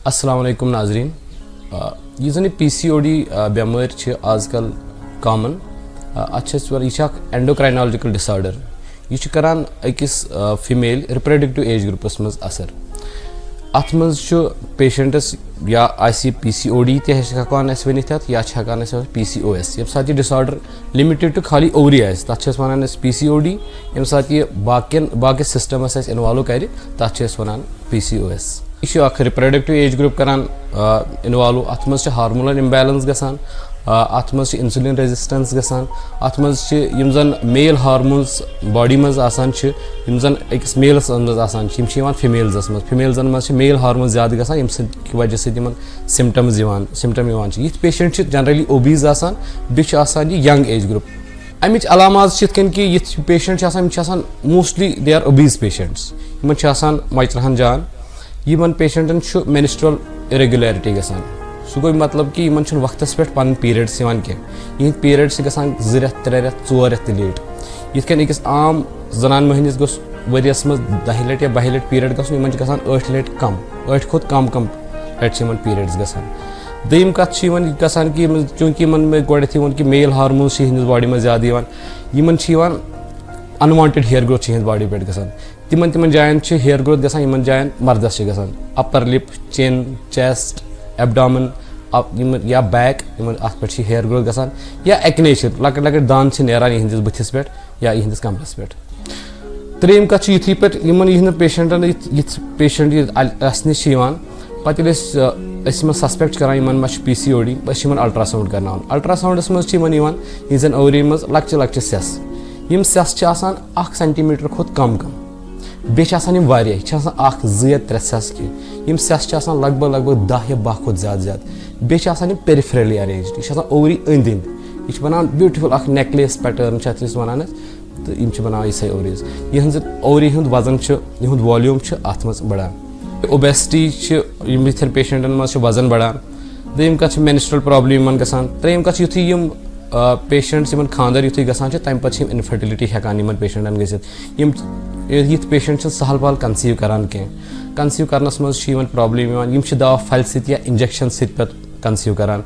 अस्सलाम वालेकुम नाजरीन। यह जन PCOD बेमार आजकल कॉमन यह एंडोक्राइनोलॉजिकल डिसऑर्डर यह करान अकिस फीमेल रिप्रोडक्टिव एज ग्रुपस मज असर अत मज पेशेंटस या PCOD तकान वन या PCOS ये सात डिसऑर्डर लिमिटेड टू खाली ओवरी तथ वन PCOD ये सात बाकी सिस्टमस इन्वॉल्व कर तथ वन PCOS यह रिप्रोडक्टिव एज ग्रुप करान इन्वॉल्व अत मज हार्मोनल इम्बैलेंस गसान अत मज इंसुलिन रेजिस्टेंस गसान अत मज जन मेल हार्मोन्स बॉडी मज आसान जन अकिस मेलस अंदर आसान फीमेल्स फीमेल्सन मज मेल हार्मोन ज़्यादा गसान यम वजह से सिम्टम ये पेशेंट जनरली ओबीज आसान बेन यंग एज ग्रुप अमिच अलामात कि ये patient mostly they are obese patients in मचरहन जान यमन पेशेंटन मेनिस्ट्रुअल इरेगुलरिटी गसान सह गो मतलब कि इन वक्त पे पन पीरियड्स कह पीरियड्स गसान 2 रेत 3 रेत 4 रेत लेट यिथन अकिस आम जनान महनिस गोस वरियस मज 10 लट या 12 लट पीरियड गसन इन गसान 8 लट कम 8 खोत कम लट पीरियड्स गसान दम कत गसान कि चूंकि मे गोडथ वो कि मेल हार्मोन्स बॉडी में ज़्यादा अनवांटेड हेयर ग्रोथ बॉडी पे गसान तिमन जायन हेयर ग्रोथ गसान इन जायन मर्दस गसान अपर लिप चिन चेस्ट एब्डोमेन या बैक अत पे हेयर ग्रोथ गसान या एक्ने लकट लकट दान नान यहंदिस बुथिस पे या यहंदिस कमरस पे त्रेम कत युथी पे पेशेंटन ये पेशेंट नश पे सस्पेक्ट करान PCOD अल्ट्रासाउंड कर अल्ट्रासाउंडस मज जन ओवरी मज लक्चे लक्चे सेस यम सेस 1 सेंटीमीटर खोत कम बे 2 या 3 सेस की सेस लगभग लगभग 10 या 12 खोत ज़्यादा बे पेरिफेरली अरेंज्ड यह ओवरी अंद यह बनान ब्यूटीफुल नेकलेस पैटर्न वन तो यम बनान ये ओवरीज यह ओवरी हूँ वजन यह वॉल्यूम अत मज बढ़ान ओबेसिटी यिथन पेशेंटन मज वजन बढ़ान दम कत मेनिस्ट्रुअल प्रॉब्लम गसान त्रेम कत युथी पेशेंट्स खानदर युथी गसान तम पे इनफर्टिलिटी हेकान पेशेंटन गि पेशेंट सहल पहल कंसीव करान कह कंसीव करनस मज प्रॉब्लम यम दवा फल या इंजेक्शन पे कंसीव करान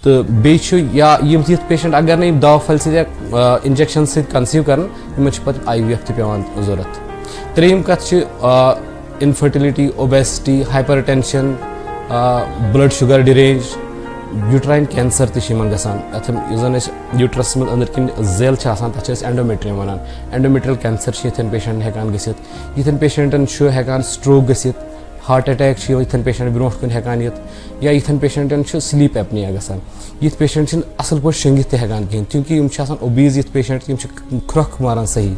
तो बे ये पेशेंट अगर नहीं दवा फल या इंजेक्शन कंसीव कर IVF पेवान जरूरत त्रेम कत infertility obesity hypertension blood sugar derange uterine cancer गसान जन यूट्रस मज अंदर किन जेल तथ एंडोमेट्रियम वन एंडोमेट्रियल कैंसर ये पेशेंट हेकान गथित पेशेंटन हेकान स्ट्रोक गथित हार्ट अटैक ये पेशेंट ब्रो कुन हेकान या ये पेशेंटन स्लीप एपनिया गसान ये पेशेंट असल पे शंगित हेकान कहें क्योंकि ओबीज ये पेशेंट खुरक मारान सही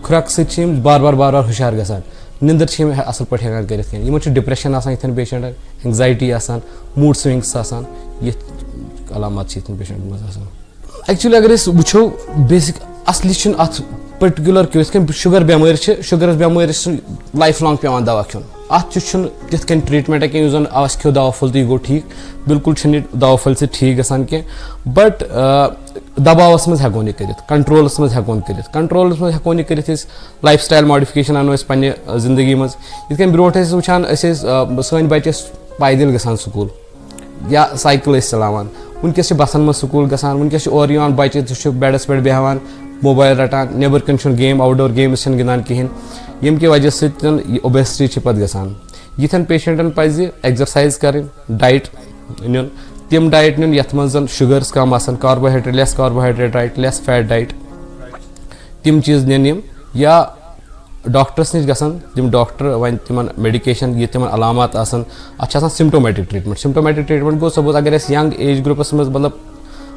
खुरक सत बार बार बार बार हुशार गसान निंदर असल पे हेकान कर डिप्रेशन ये पेशेंट एंग्जाइटी मूड स्विंग्स ये अलामत पेशेंट मज एक्चुअली अगर वो बेसिक असली अत पर्टिकुलर क्यों शुगर बेमार शुगर बेमार लाइफ लॉन्ग पेवान दवा खुन अत तिथ ट्रीटमेंट कह जन आस खो दवा फुल तो गो ठीक बिल्कुल दवा फुल से ठीक गसान कह बट दबावस मज हेको यह कर कंट्रोलस मज हेको कर कंट्रोलस मज हेको यह कर लाइफ स्टाइल मॉडिफिकेशन अनो पे जिंदगी मज ये ब्रो वुचान सन बच्चे पैदल गसान स्कूल या साइकिल चलावान वनकस बसन मज स्कूल गसान वनकस और बच्चे बेडस पे बेहान मोबाइल रटान नेबर कन गेम आउटडोर गेम्स गिंदान कहें यम कि वजह से ओबेसिटी पे गसान यिथन पेशेंटन पज एक्सरसाइज कर डाइट नुन तम डाइट नुन यथ मज शुगर्स कम carbohydrate diet less fat diet तम चीज निन या डॉक्टरस नश गसान तम डॉक्टर वन तिमन मेडिकेशन ये तिमन अलामत अत सिम्टोमेटिक ट्रीटमेंट गो सपोज अगर यंग एज ग्रुपस मज मतलब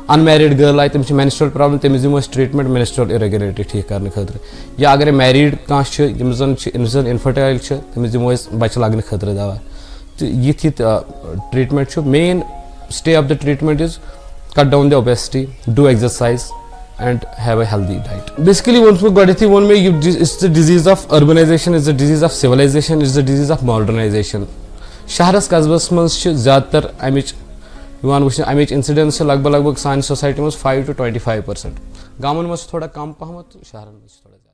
अनमैरिड गर्ल आई तमिस मेनिस्ट्रुअल प्रॉब्लम तमिस दिमो ट्रीटमेंट मेनिस्ट्रुअल इरेगुलरिटी ठीक करने खतर या अगर मैरिड कह इनफर्टाइल तमिस दिमो बच्चे लगने खतर दवा तो ये treatment main stay of the treatment is cut down the obesity do exercise and have a healthy diet. Basically, one way it's the disease of urbanization, it's the disease of civilization, it's the disease of modernization. शहरस कस्बस मज ज़्यादातर अमिच incidence लगभग लगभग सान society मज 5 to 25%. गाँवन मज थोड़ा कम पहमत शहरन मज थोड़ा